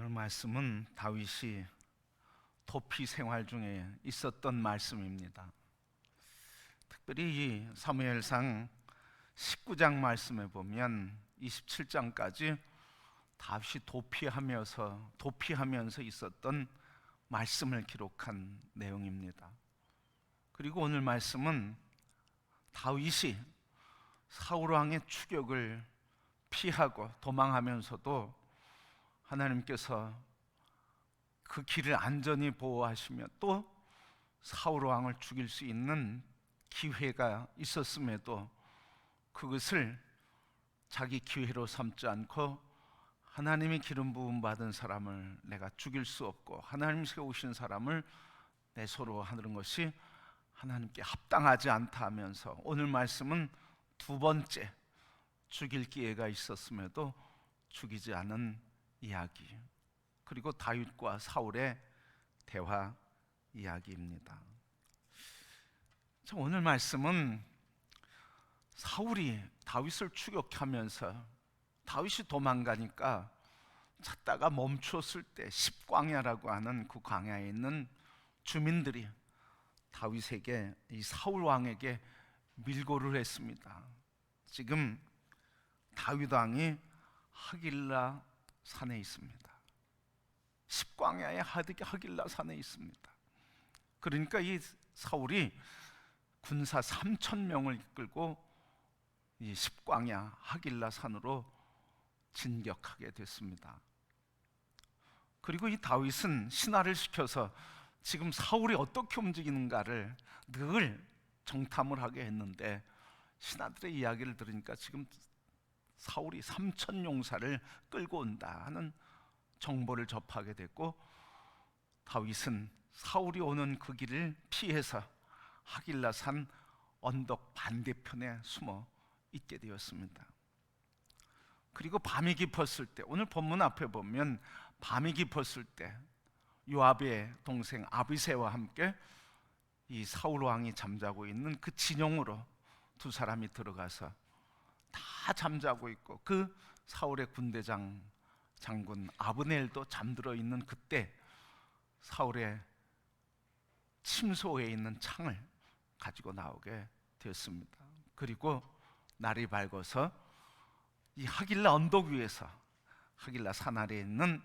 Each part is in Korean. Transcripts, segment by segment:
오늘 말씀은 다윗이 도피 생활 중에 있었던 말씀입니다. 특별히 이 사무엘상 19장 말씀에 보면 27장까지 다윗이 도피하면서 있었던 말씀을 기록한 내용입니다. 그리고 오늘 말씀은 다윗이 사울 왕의 추격을 피하고 도망하면서도 하나님께서 그 길을 안전히 보호하시며 또 사울 왕을 죽일 수 있는 기회가 있었음에도 그것을 자기 기회로 삼지 않고 하나님이 기름 부음 받은 사람을 내가 죽일 수 없고 하나님 세우신 사람을 내 손으로 하는 것이 하나님께 합당하지 않다 하면서 오늘 말씀은 두 번째 죽일 기회가 있었음에도 죽이지 않은 이야기, 그리고 다윗과 사울의 대화 이야기입니다. 오늘 말씀은 사울이 다윗을 추격하면서 다윗이 도망가니까 찾다가 멈추었을 때 십광야라고 하는 그 광야에 있는 주민들이 다윗에게, 이 사울 왕에게 밀고를 했습니다. 지금 다윗 왕이 하길라 산에 있습니다. 십광야의 하길라 산에 있습니다. 그러니까 이 사울이 군사 3,000명을 이끌고 이 십광야 하길라 산으로 진격하게 됐습니다. 그리고 이 다윗은 신하를 시켜서 지금 사울이 어떻게 움직이는가를 늘 정탐을 하게 했는데, 신하들의 이야기를 들으니까 지금 사울이 3,000용사를 끌고 온다 하는 정보를 접하게 됐고, 다윗은 사울이 오는 그 길을 피해서 하길라산 언덕 반대편에 숨어 있게 되었습니다. 그리고 밤이 깊었을 때, 오늘 본문 앞에 보면 밤이 깊었을 때 요압의 동생 아비새와 함께 이 사울 왕이 잠자고 있는 그 진영으로 두 사람이 들어가서 다 잠자고 있고, 그 사울의 장군 아브넬도 잠들어 있는 그때 사울의 침소에 있는 창을 가지고 나오게 되었습니다. 그리고 날이 밝아서 이 하길라 언덕 위에서 하길라 산 아래에 있는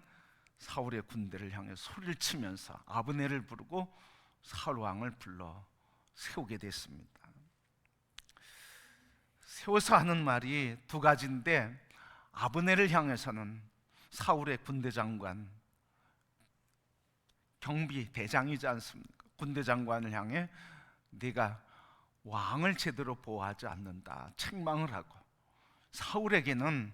사울의 군대를 향해 소리를 치면서 아브넬을 부르고 사울 왕을 불러 세우게 됐습니다. 세워서 하는 말이 두 가지인데, 아브넬을 향해서는 사울의 군대 장관, 경비 대장이지 않습니까? 군대 장관을 향해 네가 왕을 제대로 보호하지 않는다 책망을 하고, 사울에게는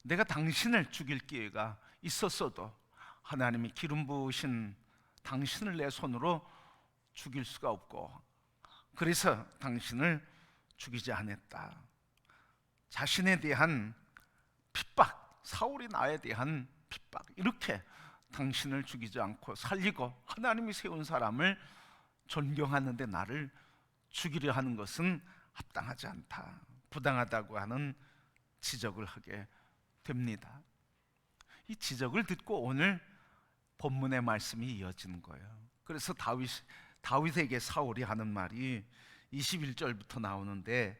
내가 당신을 죽일 기회가 있었어도 하나님이 기름 부으신 당신을 내 손으로 죽일 수가 없고, 그래서 당신을 죽이지 않았다. 자신에 대한 핍박, 사울이 나에 대한 핍박, 이렇게 당신을 죽이지 않고 살리고 하나님이 세운 사람을 존경하는데 나를 죽이려 하는 것은 합당하지 않다, 부당하다고 하는 지적을 하게 됩니다. 이 지적을 듣고 오늘 본문의 말씀이 이어지는 거예요. 그래서 다윗에게 사울이 하는 말이 21절부터 나오는데,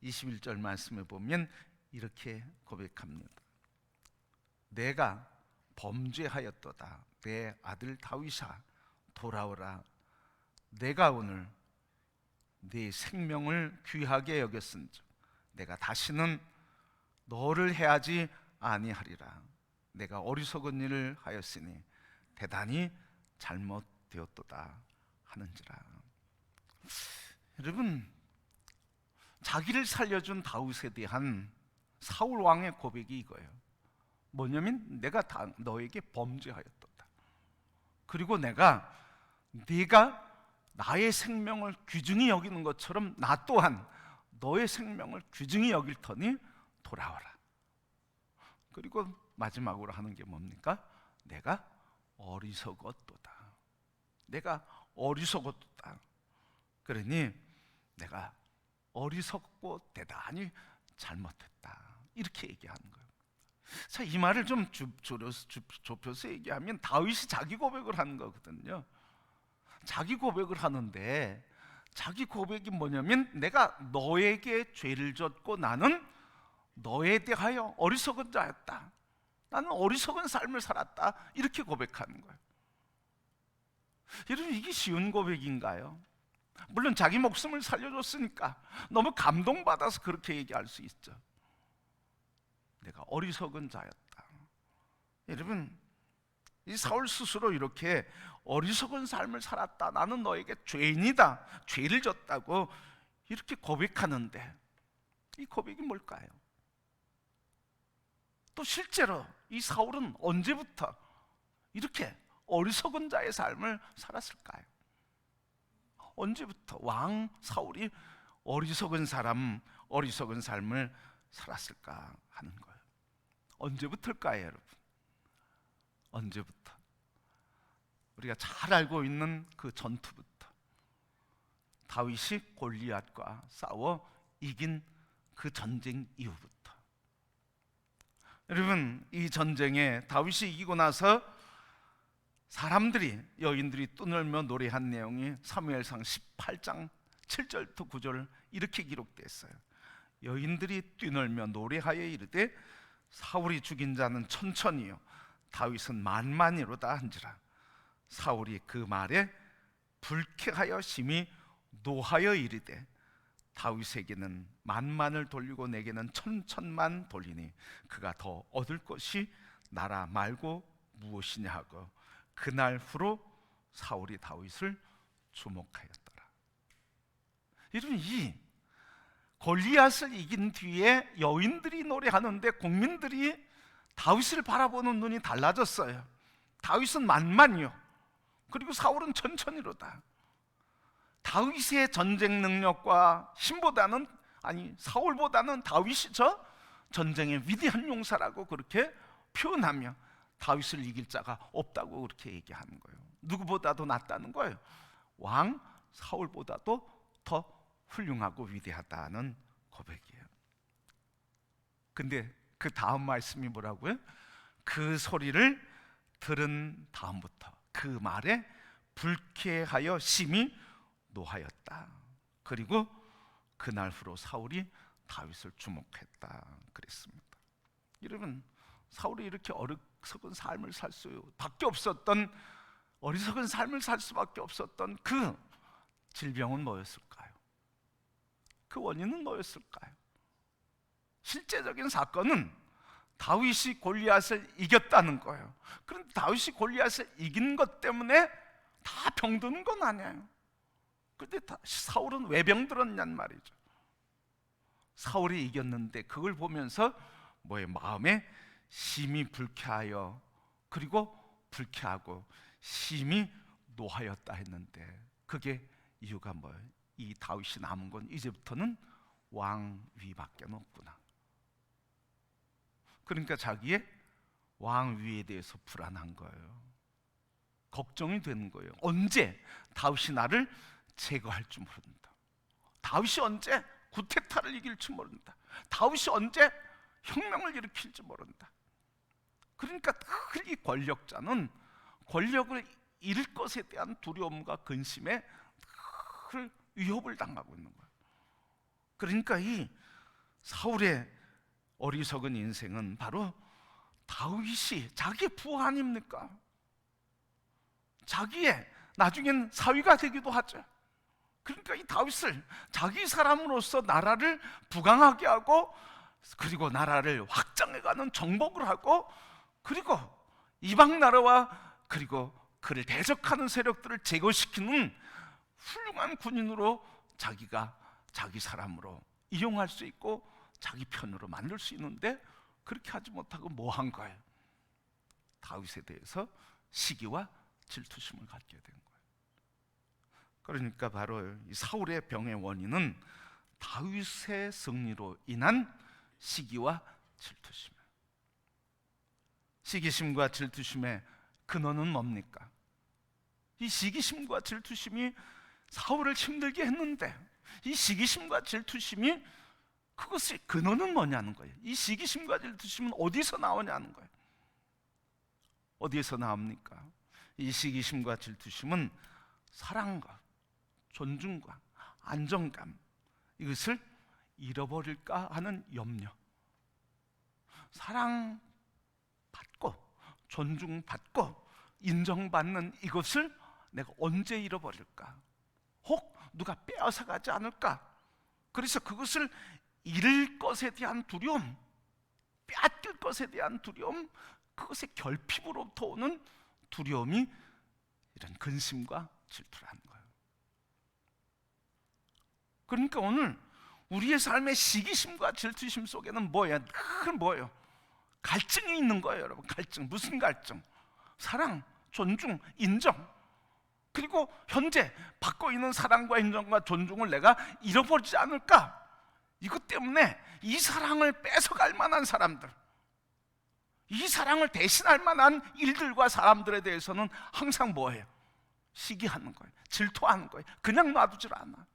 21절 말씀에 보면 이렇게 고백합니다. 내가 범죄하였도다. 내 아들 다윗아 돌아오라. 내가 오늘 네 생명을 귀하게 여겼은즉 내가 다시는 너를 해하지 아니하리라. 내가 어리석은 일을 하였으니 대단히 잘못되었도다 하는지라. 여러분, 자기를 살려준 다윗에 대한 사울 왕의 고백이 이거예요. 뭐냐면 내가 너에게 범죄하였도다. 그리고 네가 나의 생명을 귀중히 여기는 것처럼 나 또한 너의 생명을 귀중히 여길 터니 돌아와라. 그리고 마지막으로 하는 게 뭡니까? 내가 어리석었도다. 내가 어리석었도다. 그러니 내가 어리석고 대단히 잘못했다, 이렇게 얘기하는 거예요. 자, 이 말을 좀 좁혀서 얘기하면 다윗이 자기 고백을 하는 거거든요. 자기 고백을 하는데 자기 고백이 뭐냐면 내가 너에게 죄를 졌고 나는 너에 대하여 어리석은 자였다. 나는 어리석은 삶을 살았다. 이렇게 고백하는 거예요. 여러분, 이게 쉬운 고백인가요? 물론 자기 목숨을 살려줬으니까 너무 감동받아서 그렇게 얘기할 수 있죠. 내가 어리석은 자였다. 여러분, 이 사울 스스로 이렇게 어리석은 삶을 살았다. 나는 너에게 죄인이다. 죄를 졌다고 이렇게 고백하는데 이 고백이 뭘까요? 또 실제로 이 사울은 언제부터 이렇게 어리석은 자의 삶을 살았을까요? 언제부터 왕 사울이 어리석은 삶을 살았을까 하는 거예요. 언제부터일까요, 여러분? 언제부터? 우리가 잘 알고 있는 그 전투부터, 다윗이 골리앗과 싸워 이긴 그 전쟁 이후부터. 여러분, 이 전쟁에 다윗이 이기고 나서 여인들이 떠놀며 노래한 내용이 사무엘상 18장 7절부터 9절 이렇게 기록되어 있어요. 여인들이 뛰놀며 노래하여 이르되 사울이 죽인 자는 천천히요 다윗은 만만이로다 한지라. 사울이 그 말에 불쾌하여 심히 노하여 이르되 다윗에게는 만만을 돌리고 내게는 천천만 돌리니 그가 더 얻을 것이 나라 말고 무엇이냐 하고 그날 후로 사울이 다윗을 주목하였더라. 여러분, 이 골리앗을 이긴 뒤에 여인들이 노래하는데 국민들이 다윗을 바라보는 눈이 달라졌어요. 다윗은 만만이요 그리고 사울은 천천히로다. 다윗의 전쟁 능력과 힘보다는, 사울보다는 다윗이 저 전쟁의 위대한 용사라고 그렇게 표현하며 다윗을 이길 자가 없다고 그렇게 얘기하는 거예요. 누구보다도 낫다는 거예요. 왕 사울보다도 더 훌륭하고 위대하다는 고백이에요. 근데 그 다음 말씀이 뭐라고요? 그 소리를 들은 다음부터 그 말에 불쾌하여 심히 노하였다. 그리고 그날 후로 사울이 다윗을 주목했다 그랬습니다. 여러분, 사울이 이렇게 어리석은 삶을 살 수밖에 없었던, 어리석은 삶을 살 수밖에 없었던 그 질병은 뭐였을까요? 그 원인은 뭐였을까요? 실제적인 사건은 다윗이 골리앗을 이겼다는 거예요. 그런데 다윗이 골리앗을 이긴 것 때문에 다 병드는 건 아니에요. 그런데 사울은 왜 병들었냔 말이죠. 사울이 이겼는데 그걸 보면서 마음에 심히 불쾌하여, 그리고 불쾌하고 심히 노하였다 했는데 그게 이유가 뭐예요? 이 다윗이 남은 건 이제부터는 왕위밖에 없구나. 그러니까 자기의 왕위에 대해서 불안한 거예요. 걱정이 되는 거예요. 언제 다윗이 나를 제거할지 모른다. 다윗이 언제 구테타를 이길지 모른다. 다윗이 언제 혁명을 일으킬지 모른다. 그러니까 이 권력자는 권력을 잃을 것에 대한 두려움과 근심에 큰 위협을 당하고 있는 거예요. 그러니까 이 사울의 어리석은 인생은 바로 다윗이 자기의 부하 아닙니까? 자기의 나중엔 사위가 되기도 하죠. 그러니까 이 다윗을 자기 사람으로서 나라를 부강하게 하고, 그리고 나라를 확장해가는 정복을 하고, 그리고 이방 나라와 그리고 그를 대적하는 세력들을 제거시키는 훌륭한 군인으로 자기가 자기 사람으로 이용할 수 있고 자기 편으로 만들 수 있는데 그렇게 하지 못하고 뭐 한 거예요? 다윗에 대해서 시기와 질투심을 갖게 된 거예요. 그러니까 바로 이 사울의 병의 원인은 다윗의 승리로 인한 시기와 질투심이에요. 시기심과 질투심의 근원은 뭡니까? 이 시기심과 질투심이 사울을 힘들게 했는데 이 시기심과 질투심이 그것의 근원은 뭐냐는 거예요. 이 시기심과 질투심은 어디서 나오냐는 거예요. 어디에서 나옵니까? 이 시기심과 질투심은 사랑과 존중과 안정감, 이것을 잃어버릴까 하는 염려. 사랑받고 존중받고 인정받는 이것을 내가 언제 잃어버릴까? 혹 누가 빼앗아가지 않을까? 그래서 그것을 잃을 것에 대한 두려움, 빼앗길 것에 대한 두려움, 그것의 결핍으로부터 오는 두려움이 이런 근심과 질투라는 거예요. 그러니까 오늘 우리의 삶의 시기심과 질투심 속에는 뭐예요? 뭐예요? 갈증이 있는 거예요, 여러분. 갈증. 무슨 갈증? 사랑, 존중, 인정. 그리고 현재 받고 있는 사랑과 인정과 존중을 내가 잃어버리지 않을까? 이것 때문에 이 사랑을 뺏어갈 만한 사람들, 이 사랑을 대신할 만한 일들과 사람들에 대해서는 항상 뭐예요? 시기하는 거예요. 질투하는 거예요. 그냥 놔두질 않아.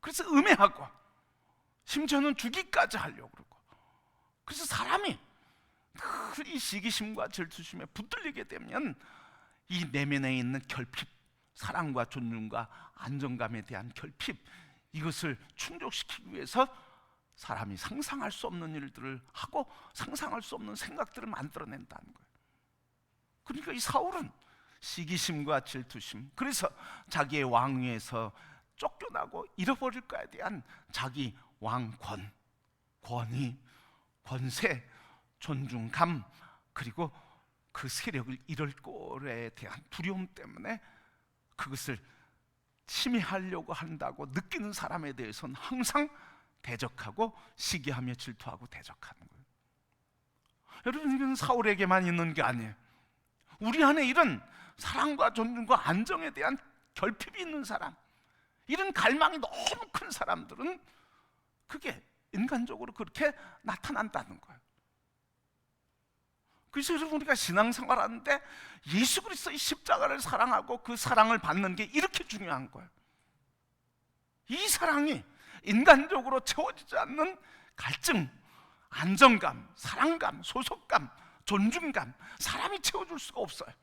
그래서 음해하고 심지어는 주기까지 하려고 그러고. 그래서 사람이 늘 이 시기심과 질투심에 붙들리게 되면 이 내면에 있는 결핍, 사랑과 존중과 안정감에 대한 결핍, 이것을 충족시키기 위해서 사람이 상상할 수 없는 일들을 하고 상상할 수 없는 생각들을 만들어낸다는 거예요. 그러니까 이 사울은 시기심과 질투심, 그래서 자기의 왕위에서 쫓겨나고 잃어버릴 거에 대한 자기 왕권, 권위, 권세, 존중감, 그리고 그 세력을 잃을 꼴에 대한 두려움 때문에 그것을 침해하려고 한다고 느끼는 사람에 대해서는 항상 대적하고 시기하며 질투하고 대적하는 거예요. 여러분, 이건 사울에게만 있는 게 아니에요. 우리 안에 이런 사랑과 존중과 안정에 대한 결핍이 있는 사람, 이런 갈망이 너무 큰 사람들은 그게 인간적으로 그렇게 나타난다는 거예요. 그래서 여러분, 우리가 신앙생활 하는데 예수 그리스도의 십자가를 사랑하고 그 사랑을 받는 게 이렇게 중요한 거예요. 이 사랑이 인간적으로 채워지지 않는 갈증, 안정감, 사랑감, 소속감, 존중감, 사람이 채워줄 수가 없어요.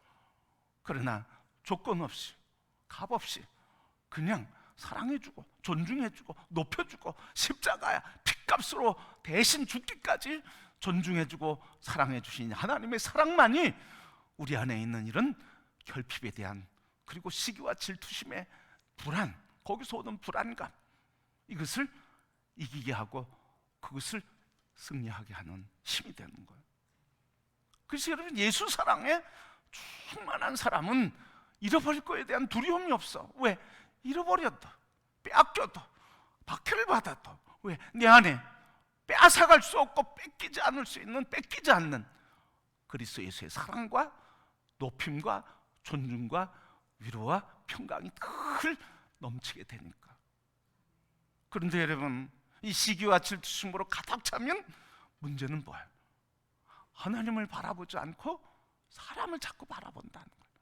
그러나 조건 없이, 값 없이 그냥 사랑해주고 존중해주고 높여주고 십자가야 핏값으로 대신 죽기까지 존중해주고 사랑해주신 하나님의 사랑만이 우리 안에 있는 이런 결핍에 대한, 그리고 시기와 질투심의 불안, 거기서 오는 불안감, 이것을 이기게 하고 그것을 승리하게 하는 힘이 되는 거예요. 그래서 여러분, 예수 사랑에 충만한 사람은 잃어버릴 거에 대한 두려움이 없어. 왜? 잃어버려도, 빼앗겨도, 박해를 받아도, 왜? 내 안에 빼앗아갈 수 없고 뺏기지 않을 수 있는, 뺏기지 않는 그리스도 예수의 사랑과 높임과 존중과 위로와 평강이 늘 넘치게 되니까. 그런데 여러분, 이 시기와 질투심으로 가득 차면 문제는 뭐예요? 하나님을 바라보지 않고 사람을 자꾸 바라본다는 거예요.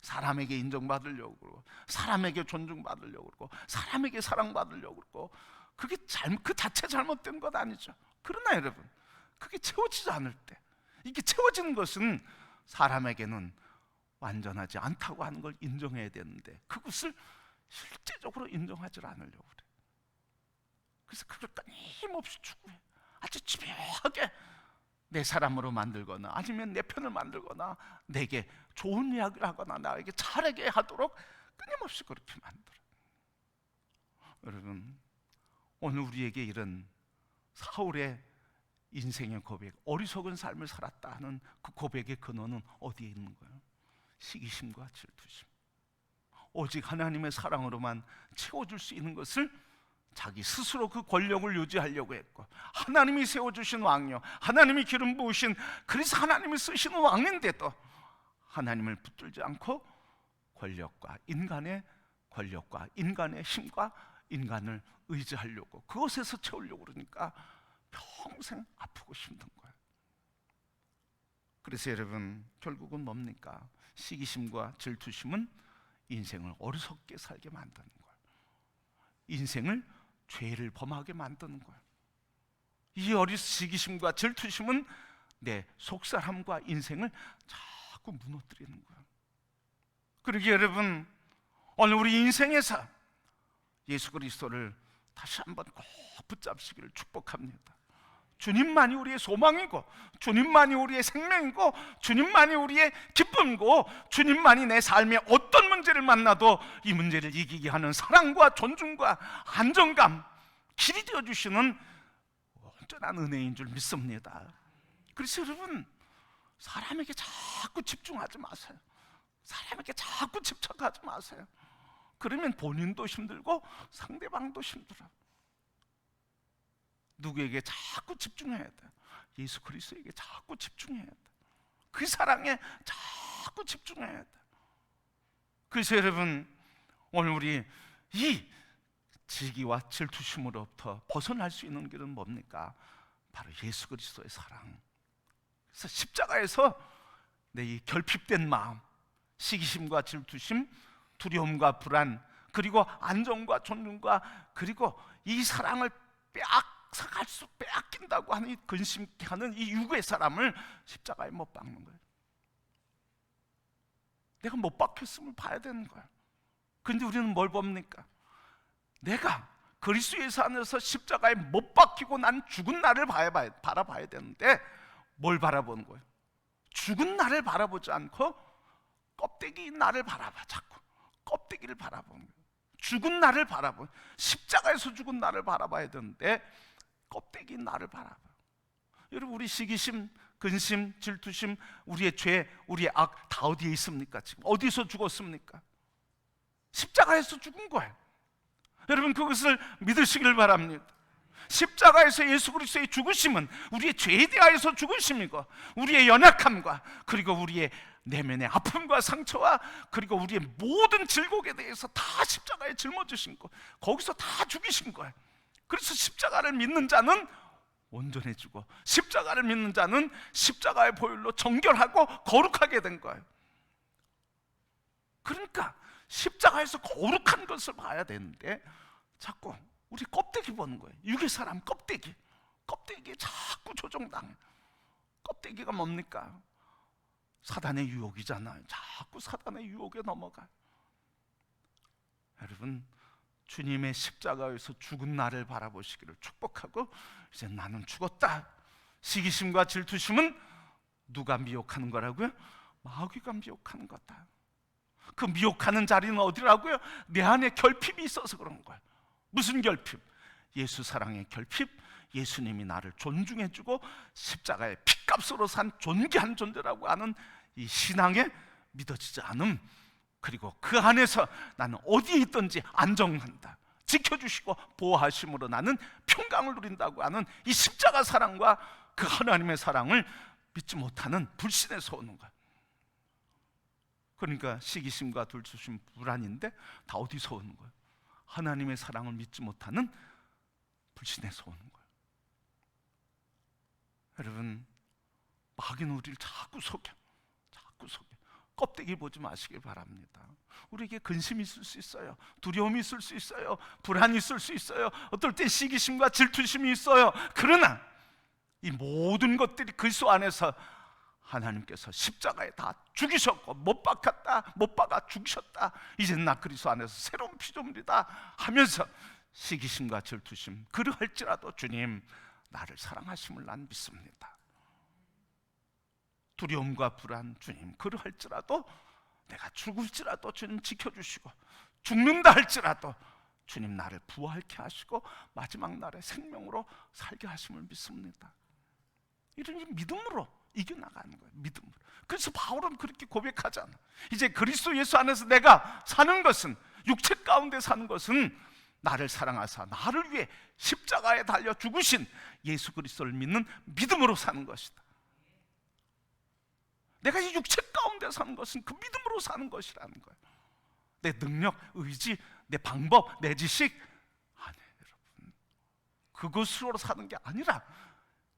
사람에게 인정받으려고 그러고, 사람에게 존중받으려고 그러고, 사람에게 사랑받으려고 그러고, 그게 그 자체 잘못된 것 아니죠. 그러나 여러분, 그게 채워지지 않을 때, 이게 채워지는 것은 사람에게는 완전하지 않다고 하는 걸 인정해야 되는데 그것을 실제적으로 인정하지 않으려고 그래. 그래서 그걸 끊임없이 추구해. 아주 집요하게 내 사람으로 만들거나 아니면 내 편을 만들거나 내게 좋은 이야기를 하거나 나에게 잘하게 하도록 끊임없이 그렇게 만들어. 여러분, 오늘 우리에게 이런 사울의 인생의 고백, 어리석은 삶을 살았다 하는 그 고백의 근원은 어디에 있는 거예요? 시기심과 질투심. 오직 하나님의 사랑으로만 채워줄 수 있는 것을 자기 스스로 그 권력을 유지하려고 했고, 하나님이 세워주신 왕이요, 하나님이 기름 부으신, 그래서 하나님이 쓰시는 왕인데도 하나님을 붙들지 않고 권력과 인간의 힘과 인간을 의지하려고, 그것에서 채우려고 그러니까 평생 아프고 힘든 거예요. 그래서 여러분, 결국은 뭡니까? 시기심과 질투심은 인생을 어리석게 살게 만드는 거예요. 인생을 죄를 범하게 만드는 거예요. 이 어린 시기심과 질투심은 내 속사람과 인생을 자꾸 무너뜨리는 거예요. 그러기 여러분, 오늘 우리 인생에서 예수 그리스도를 다시 한번 꼭 붙잡으시기를 축복합니다. 주님만이 우리의 소망이고, 주님만이 우리의 생명이고, 주님만이 우리의 기쁨이고, 주님만이 내 삶에 어떤 문제를 만나도 이 문제를 이기게 하는 사랑과 존중과 안정감, 길이 되어주시는 온전한 은혜인 줄 믿습니다. 그래서 여러분, 사람에게 자꾸 집중하지 마세요. 사람에게 자꾸 집착하지 마세요. 그러면 본인도 힘들고 상대방도 힘들어. 누구에게 자꾸 집중해야 돼? 예수 그리스도에게 자꾸 집중해야 돼. 그 사랑에 자꾸 집중해야 돼. 그래서 여러분, 오늘 우리 이 지기와 질투심으로부터 벗어날 수 있는 길은 뭡니까? 바로 예수 그리스도의 사랑. 그래서 십자가에서 내 이 결핍된 마음, 시기심과 질투심, 두려움과 불안, 그리고 안정과 존중과, 그리고 이 사랑을 빼앗긴다고 하는 이 근심케 하는 이 육의 사람을 십자가에 못 박는 거예요. 내가 못 박혔음을 봐야 되는 거예요. 그런데 우리는 뭘 봅니까? 내가 그리스도 예수 안에서 십자가에 못 박히고 난 죽은 나를 바라봐야 되는데 뭘 바라보는 거예요? 죽은 나를 바라보지 않고 껍데기 나를 바라봐. 자꾸 껍데기를 바라보는 거예요. 죽은 나를 바라보, 십자가에서 죽은 나를 바라봐야 되는데 껍데기 나를 바라봐. 여러분, 우리 시기심, 근심, 질투심, 우리의 죄, 우리의 악 다 어디에 있습니까? 지금 어디서 죽었습니까? 십자가에서 죽은 거예요. 여러분, 그것을 믿으시길 바랍니다. 십자가에서 예수 그리스도의 죽으심은 우리의 죄에 대하여서 죽으심이고, 우리의 연약함과, 그리고 우리의 내면의 아픔과 상처와, 그리고 우리의 모든 질곡에 대해서 다 십자가에 짊어지신 거, 거기서 다 죽이신 거예요. 그래서 십자가를 믿는 자는 온전해지고, 십자가를 믿는 자는 십자가의 보혈로 정결하고 거룩하게 된 거예요. 그러니까 십자가에서 거룩한 것을 봐야 되는데 자꾸 우리 껍데기 보는 거예요. 육의 사람 껍데기에 자꾸 조종당해요. 껍데기가 뭡니까? 사단의 유혹이잖아요. 자꾸 사단의 유혹에 넘어가요. 여러분, 주님의 십자가에서 죽은 나를 바라보시기를 축복하고, 이제 나는 죽었다. 시기심과 질투심은 누가 미혹하는 거라고요? 마귀가 미혹하는 거다. 그 미혹하는 자리는 어디라고요? 내 안에 결핍이 있어서 그런 거예요. 무슨 결핍? 예수 사랑의 결핍. 예수님이 나를 존중해주고 십자가의 핏값으로 산 존귀한 존재라고 하는 이 신앙에 믿어지지 않음, 그리고 그 안에서 나는 어디에 있든지 안정한다, 지켜주시고 보호하심으로 나는 평강을 누린다고 하는 이 십자가 사랑과 그 하나님의 사랑을 믿지 못하는 불신에서 오는 거야. 그러니까 시기심과 질투심, 불안인데 다 어디서 오는 거야? 하나님의 사랑을 믿지 못하는 불신에서 오는 거야. 여러분, 마귀는 우리를 자꾸 속여. 껍데기 보지 마시길 바랍니다. 우리에게 근심이 있을 수 있어요. 두려움이 있을 수 있어요. 불안이 있을 수 있어요. 어떨 때 시기심과 질투심이 있어요. 그러나 이 모든 것들이 그리스도 안에서 하나님께서 십자가에 다 죽이셨고, 못 박아 죽으셨다. 이제 나 그리스도 안에서 새로운 피조물이다 하면서 시기심과 질투심, 그러할지라도 주님 나를 사랑하심을 난 믿습니다. 두려움과 불안, 주님 그러할지라도, 내가 죽을지라도 주님 지켜주시고, 죽는다 할지라도 주님 나를 부활케 하시고 마지막 날에 생명으로 살게 하심을 믿습니다. 이런 믿음으로 이겨나가는 거예요. 믿음으로. 그래서 바울은 그렇게 고백하잖아. 이제 그리스도 예수 안에서 내가 사는 것은, 육체 가운데 사는 것은 나를 사랑하사 나를 위해 십자가에 달려 죽으신 예수 그리스도를 믿는 믿음으로 사는 것이다. 내가 이 육체 가운데 사는 것은 그 믿음으로 사는 것이라는 거예요. 내 능력, 의지, 내 방법, 내 지식, 아니에요 여러분. 그것으로 사는 게 아니라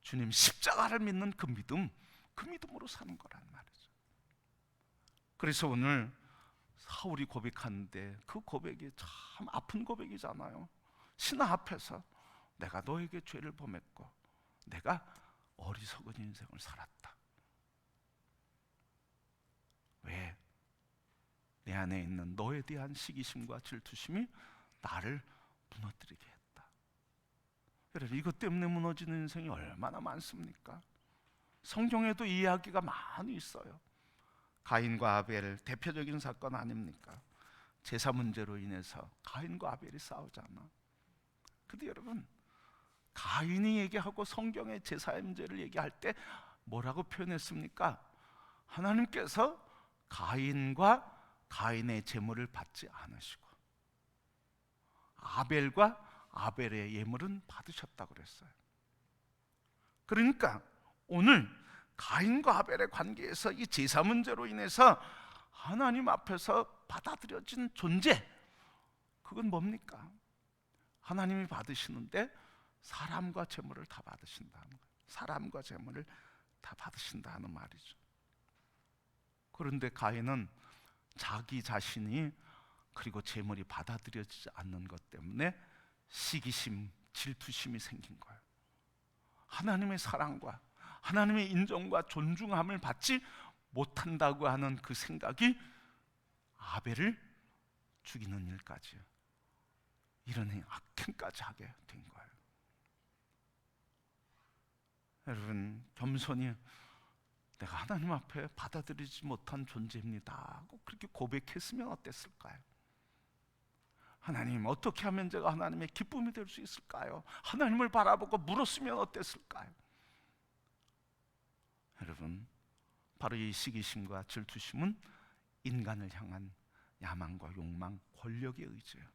주님 십자가를 믿는 그 믿음으로 사는 거란 말이죠. 그래서 오늘 사울이 고백하는데 그 고백이 참 아픈 고백이잖아요. 신하 앞에서 내가 너에게 죄를 범했고 내가 어리석은 인생을 살았다. 왜? 내 안에 있는 너에 대한 시기심과 질투심이 나를 무너뜨리게 했다. 여러분, 이것 때문에 무너지는 인생이 얼마나 많습니까? 성경에도 이야기가 많이 있어요. 가인과 아벨 대표적인 사건 아닙니까? 제사 문제로 인해서 가인과 아벨이 싸우잖아. 근데 여러분, 가인이 얘기하고 성경의 제사의 문제를 얘기할 때 뭐라고 표현했습니까? 하나님께서 가인과 가인의 제물을 받지 않으시고 아벨과 아벨의 예물은 받으셨다고 그랬어요. 그러니까 오늘 가인과 아벨의 관계에서 이 제사 문제로 인해서 하나님 앞에서 받아들여진 존재, 그건 뭡니까? 하나님이 받으시는데 사람과 제물을 다 받으신다는 거예요. 사람과 제물을 다 받으신다는 말이죠. 그런데 가인은 자기 자신이 그리고 제물이 받아들여지지 않는 것 때문에 시기심, 질투심이 생긴 거예요. 하나님의 사랑과 하나님의 인정과 존중함을 받지 못한다고 하는 그 생각이 아벨을 죽이는 일까지, 이런 악행까지 하게 된 거예요. 여러분, 겸손히 내가 하나님 앞에 받아들이지 못한 존재입니다 하고 그렇게 고백했으면 어땠을까요? 하나님, 어떻게 하면 제가 하나님의 기쁨이 될 수 있을까요? 하나님을 바라보고 물었으면 어땠을까요? 여러분, 바로 이 시기심과 질투심은 인간을 향한 야망과 욕망, 권력의 의지예요.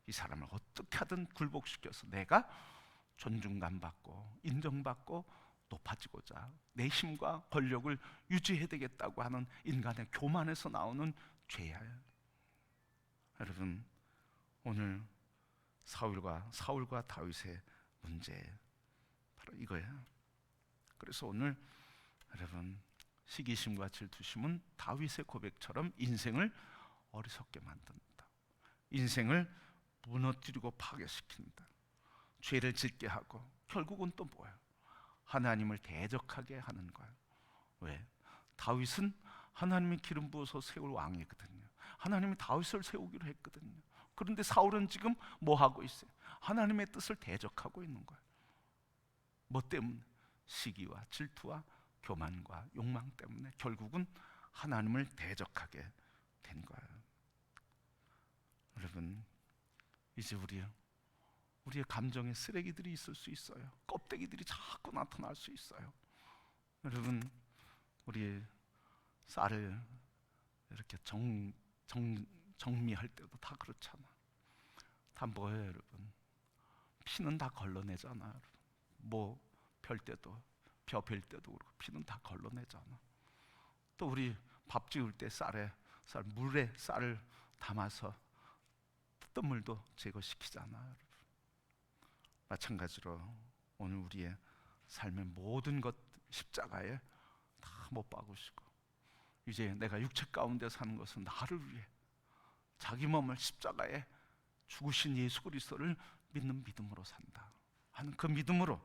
이 사람을 어떻게 하든 굴복시켜서 내가 존중감 받고 인정받고 높아지고자 내 힘과 권력을 유지해야 되겠다고 하는 인간의 교만에서 나오는 죄예요. 여러분, 오늘 사울과 다윗의 문제 바로 이거예요. 그래서 오늘 여러분, 시기심과 질투심은 다윗의 고백처럼 인생을 어리석게 만든다. 인생을 무너뜨리고 파괴시킨다. 죄를 짓게 하고 결국은 또 뭐예요? 하나님을 대적하게 하는 거예요. 왜? 다윗은 하나님이 기름 부어서 세울 왕이거든요. 하나님이 다윗을 세우기로 했거든요. 그런데 사울은 지금 뭐 하고 있어요? 하나님의 뜻을 대적하고 있는 거예요. 뭐 때문에? 시기와 질투와 교만과 욕망 때문에 결국은 하나님을 대적하게 된 거예요. 여러분, 이제 우리의 감정에 쓰레기들이 있을 수 있어요. 껍데기들이 자꾸 나타날 수 있어요. 여러분, 우리 쌀을 이렇게 정미할 때도 다 그렇잖아. 다 뭐예요, 여러분? 피는 다 걸러내잖아. 뭐 펼 때도, 벼 펼 때도 그렇고 피는 다 걸러내잖아. 또 우리 밥 지을 때 물에 쌀을 담아서 뜯던 물도 제거시키잖아, 여러분. 마찬가지로 오늘 우리의 삶의 모든 것 십자가에 다 못 박으시고 이제 내가 육체 가운데 사는 것은 나를 위해 자기 몸을 십자가에 죽으신 예수 그리스도를 믿는 믿음으로 산다 하는 그 믿음으로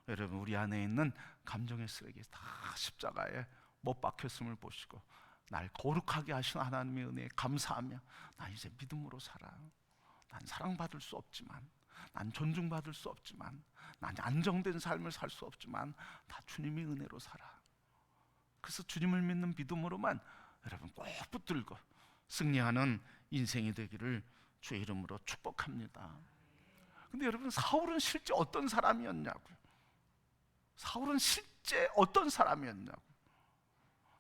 여러분, 우리 안에 있는 감정의 쓰레기 다 십자가에 못 박혔음을 보시고 날 거룩하게 하신 하나님의 은혜에 감사하며 나 이제 믿음으로 살아. 난 사랑받을 수 없지만, 난 존중받을 수 없지만, 난 안정된 삶을 살 수 없지만 다 주님의 은혜로 살아. 그래서 주님을 믿는 믿음으로만 여러분 꼭 붙들고 승리하는 인생이 되기를 주의 이름으로 축복합니다. 근데 여러분, 사울은 실제 어떤 사람이었냐고요? 사울은 실제 어떤 사람이었냐고요?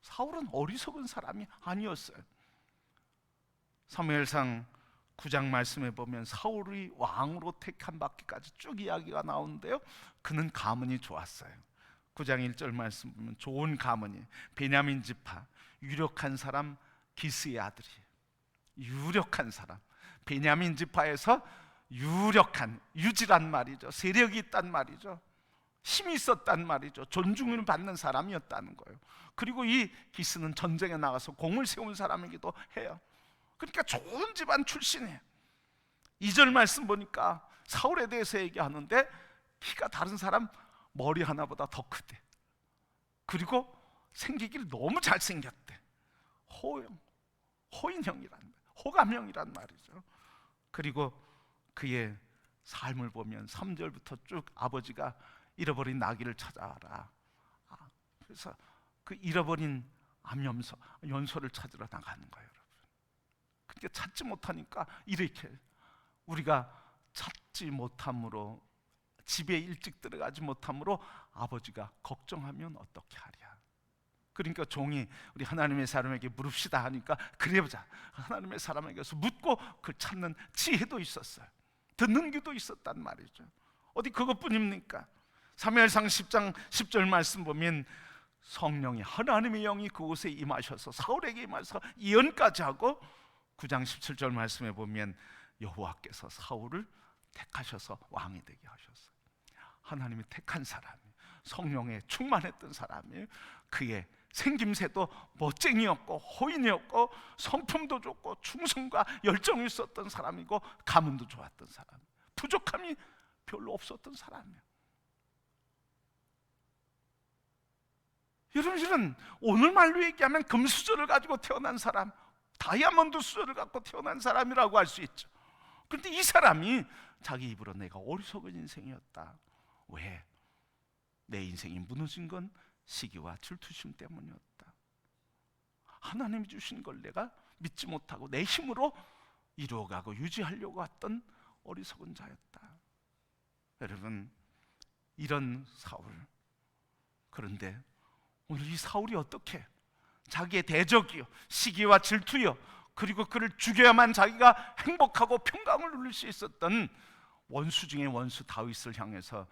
사울은 어리석은 사람이 아니었어요. 사무엘상 9장 말씀에 보면 사울이 왕으로 택한 받기까지 쭉 이야기가 나오는데요, 그는 가문이 좋았어요. 9장 1절 말씀 보면 좋은 가문이 베냐민 지파 유력한 사람 기스의 아들이에요. 유력한 사람, 베냐민 지파에서 유력한, 유지란 말이죠. 세력이 있단 말이죠. 힘이 있었단 말이죠. 존중을 받는 사람이었다는 거예요. 그리고 이 기스는 전쟁에 나가서 공을 세운 사람이기도 해요. 그러니까 좋은 집안 출신이에요. 2절 말씀 보니까 사울에 대해서 얘기하는데 키가 다른 사람 머리 하나보다 더 크대. 그리고 생기길 너무 잘생겼대. 호인형이란, 호감형이란 말이죠. 그리고 그의 삶을 보면 3절부터 쭉 아버지가 잃어버린 나귀를 찾아와라. 그래서 그 잃어버린 연소를 찾으러 나가는 거예요, 여러분. 그게 찾지 못하니까 이렇게 우리가 찾지 못함으로, 집에 일찍 들어가지 못함으로 아버지가 걱정하면 어떻게 하랴. 그러니까 종이 우리 하나님의 사람에게 물읍시다 하니까 그래 보자. 하나님의 사람에게서 묻고 그 찾는 지혜도 있었어요. 듣는 귀도 있었단 말이죠. 어디 그것뿐입니까? 사무엘상 10장 10절 말씀 보면 성령이, 하나님의 영이 그곳에 임하셔서 사울에게 임하셔서 예언까지 하고, 9장 17절 말씀에 보면 여호와께서 사울을 택하셔서 왕이 되게 하셨어요. 하나님이 택한 사람이, 성령에 충만했던 사람이, 그의 생김새도 멋쟁이였고 호인이었고 성품도 좋고 충성과 열정이 있었던 사람이고 가문도 좋았던 사람, 부족함이 별로 없었던 사람이에요. 여러분들은 오늘 말로 얘기하면 금수저를 가지고 태어난 사람, 다이아몬드 수저를 갖고 태어난 사람이라고 할 수 있죠. 그런데 이 사람이 자기 입으로 내가 어리석은 인생이었다. 왜? 내 인생이 무너진 건 시기와 질투심 때문이었다. 하나님이 주신 걸 내가 믿지 못하고 내 힘으로 이루어가고 유지하려고 했던 어리석은 자였다. 여러분, 이런 사울, 그런데 오늘 이 사울이 어떻게 자기의 대적이요, 시기와 질투요, 그리고 그를 죽여야만 자기가 행복하고 평강을 누릴 수 있었던 원수 중에 원수 다윗을 향해서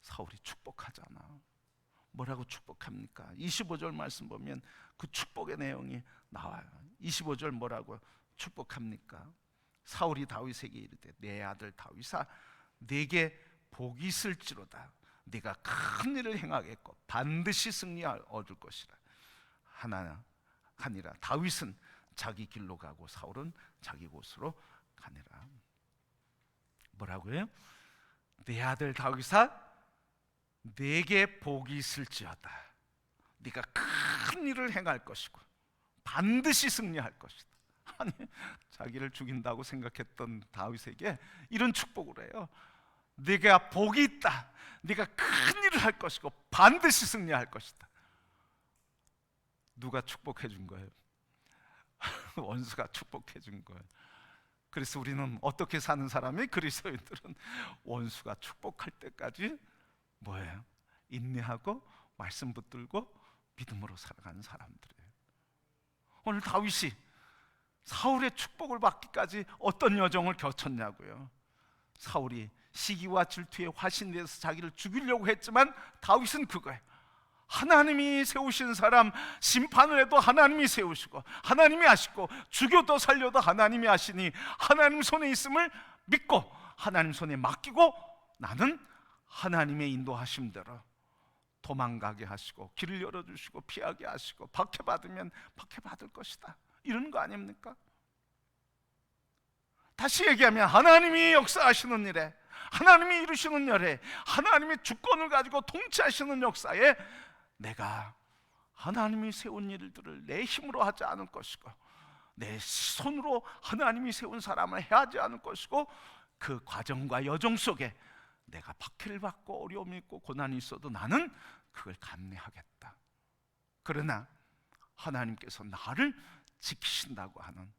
사울이 축복하잖아. 뭐라고 축복합니까? 25절 말씀 보면 그 축복의 내용이 나와요. 25절 뭐라고 축복합니까? 사울이 다윗에게 이르되 내 아들 다윗아, 내게 복이 있을지로다. 네가 큰 일을 행하겠고 반드시 승리 얻을 것이라. 하니라. 다윗은 자기 길로 가고 사울은 자기 곳으로 가니라. 뭐라고요? 내 아들 다윗아, 내게 복이 있을지어다. 네가 큰 일을 행할 것이고 반드시 승리할 것이다. 아니, 자기를 죽인다고 생각했던 다윗에게 이런 축복을 해요. 네가 복이 있다. 네가 큰 일을 할 것이고 반드시 승리할 것이다. 누가 축복해 준 거예요? 원수가 축복해 준 거예요. 그래서 우리는 어떻게 사는 사람이, 그리스도인들은 원수가 축복할 때까지 뭐예요? 인내하고 말씀 붙들고 믿음으로 살아가는 사람들이에요. 오늘 다윗이 사울의 축복을 받기까지 어떤 여정을 거쳤냐고요. 사울이 시기와 질투에 화신돼서 자기를 죽이려고 했지만 다윗은 그거예요. 하나님이 세우신 사람, 심판을 해도 하나님이 세우시고 하나님이 하시고 죽여도 살려도 하나님이 하시니 하나님 손에 있음을 믿고 하나님 손에 맡기고 나는 하나님의 인도하심대로 도망가게 하시고 길을 열어주시고 피하게 하시고 박해받으면 박해받을 것이다, 이런 거 아닙니까? 다시 얘기하면 하나님이 역사하시는 일에, 하나님이 이루시는 일에, 하나님이 주권을 가지고 통치하시는 역사에 내가 하나님이 세운 일들을 내 힘으로 하지 않을 것이고 내 손으로 하나님이 세운 사람을 해하지 않을 것이고 그 과정과 여정 속에 내가 박해를 받고 어려움이 있고 고난이 있어도 나는 그걸 감내하겠다. 그러나 하나님께서 나를 지키신다고 하는,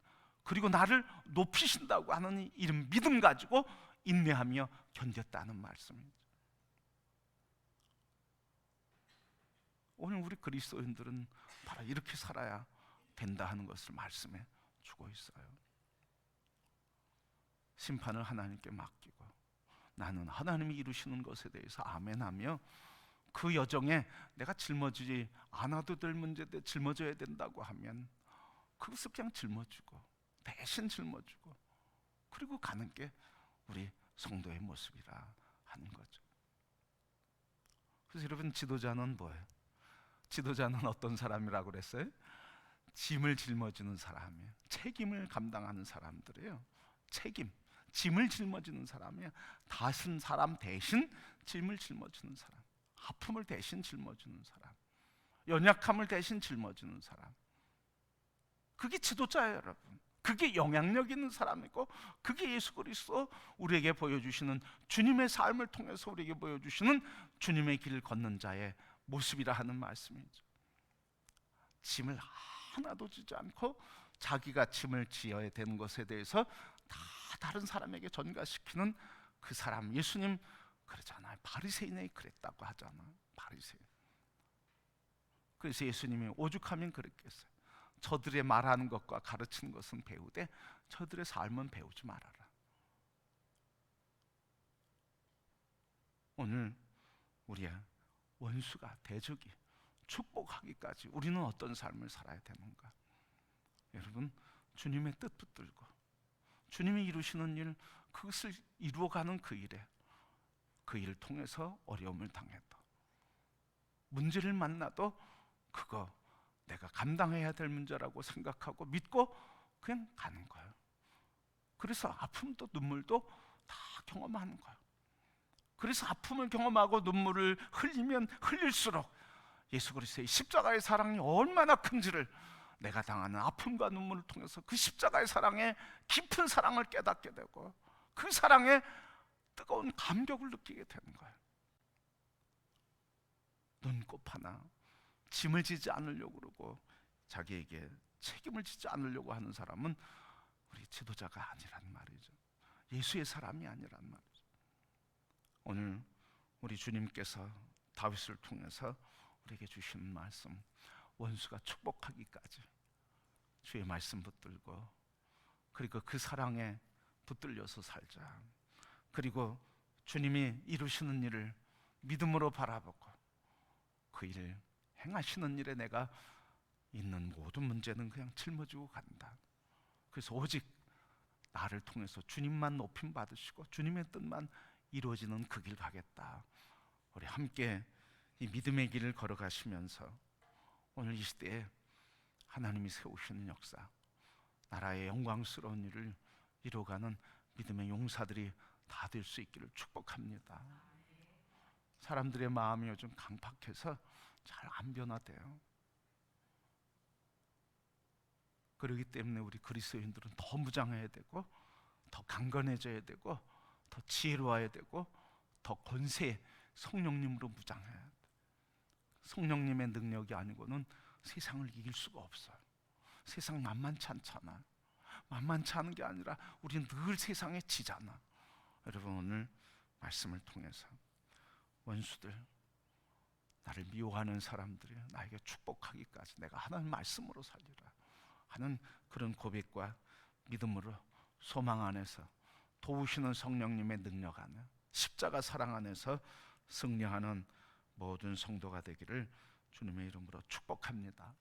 그리고 나를 높이신다고 하는 이런 믿음 가지고 인내하며 견뎠다는 말씀입니다. 오늘 우리 그리스도인들은 바로 이렇게 살아야 된다 하는 것을 말씀해 주고 있어요. 심판을 하나님께 맡기고 나는 하나님이 이루시는 것에 대해서 아멘하며 그 여정에 내가 짊어지지 않아도 될 문제인데 짊어져야 된다고 하면 그것을 그냥 짊어지고 대신 짊어지고 그리고 가는 게 우리 성도의 모습이라 하는 거죠. 그래서 여러분, 지도자는 뭐예요? 지도자는 어떤 사람이라고 그랬어요? 짐을 짊어지는 사람이에요. 책임을 감당하는 사람들이에요. 짐을 짊어지는 사람이에요. 다른 사람 대신 짐을 짊어지는 사람. 아픔을 대신 짊어지는 사람, 연약함을 대신 짊어지는 사람, 그게 지도자예요, 여러분. 그게 영향력 있는 사람이고, 그게 예수 그리스도 우리에게 보여주시는, 주님의 삶을 통해서 우리에게 보여주시는 주님의 길을 걷는 자의 모습이라 하는 말씀이죠. 짐을 하나도 지지 않고 자기가 짐을 지어야 되는 것에 대해서 다 다른 사람에게 전가시키는 그 사람. 예수님 그러잖아요. 바리새인이 그랬다고 하잖아요. 바리새인. 그래서 예수님이 오죽하면 그랬겠어요. 저들의 말하는 것과 가르치는 것은 배우되 저들의 삶은 배우지 말아라. 오늘 우리의 원수가, 대적이 축복하기까지 우리는 어떤 삶을 살아야 되는가? 여러분, 주님의 뜻 붙들고 주님이 이루시는 일, 그것을 이루어가는 그 일에, 그 일을 통해서 어려움을 당해도, 문제를 만나도 그거 내가 감당해야 될 문제라고 생각하고 믿고 그냥 가는 거예요. 그래서 아픔도 눈물도 다 경험하는 거예요. 그래서 아픔을 경험하고 눈물을 흘리면 흘릴수록 예수 그리스도의 십자가의 사랑이 얼마나 큰지를, 내가 당하는 아픔과 눈물을 통해서 그 십자가의 사랑의 깊은 사랑을 깨닫게 되고 그 사랑의 뜨거운 감격을 느끼게 되는 거예요. 눈곱 하나 짐을 지지 않으려고 그러고 자기에게 책임을 지지 않으려고 하는 사람은 우리 지도자가 아니란 말이죠. 예수의 사람이 아니란 말이죠. 오늘 우리 주님께서 다윗을 통해서 우리에게 주시는 말씀, 원수가 축복하기까지 주의 말씀 붙들고, 그리고 그 사랑에 붙들려서 살자. 그리고 주님이 이루시는 일을 믿음으로 바라보고 그 일을 행하시는 일에 내가 있는 모든 문제는 그냥 짊어지고 간다. 그래서 오직 나를 통해서 주님만 높임 받으시고 주님의 뜻만 이루어지는 그 길 가겠다. 우리 함께 이 믿음의 길을 걸어가시면서 오늘 이 시대에 하나님이 세우시는 역사, 나라의 영광스러운 일을 이루어가는 믿음의 용사들이 다 될 수 있기를 축복합니다. 사람들의 마음이 요즘 강팍해서 잘 안 변화돼요. 그렇기 때문에 우리 그리스도인들은 더 무장해야 되고, 더 강건해져야 되고, 더 지혜로워야 되고, 더 권세, 성령님으로 무장해야 돼. 성령님의 능력이 아니고는 세상을 이길 수가 없어요. 세상 만만치 않잖아. 만만치 않은 게 아니라 우리는 늘 세상에 지잖아. 여러분, 오늘 말씀을 통해서 원수들, 나를 미워하는 사람들이 나에게 축복하기까지 내가 하나님 말씀으로 살리라 하는 그런 고백과 믿음으로 소망 안에서 도우시는 성령님의 능력 안에, 십자가 사랑 안에서 승리하는 모든 성도가 되기를 주님의 이름으로 축복합니다.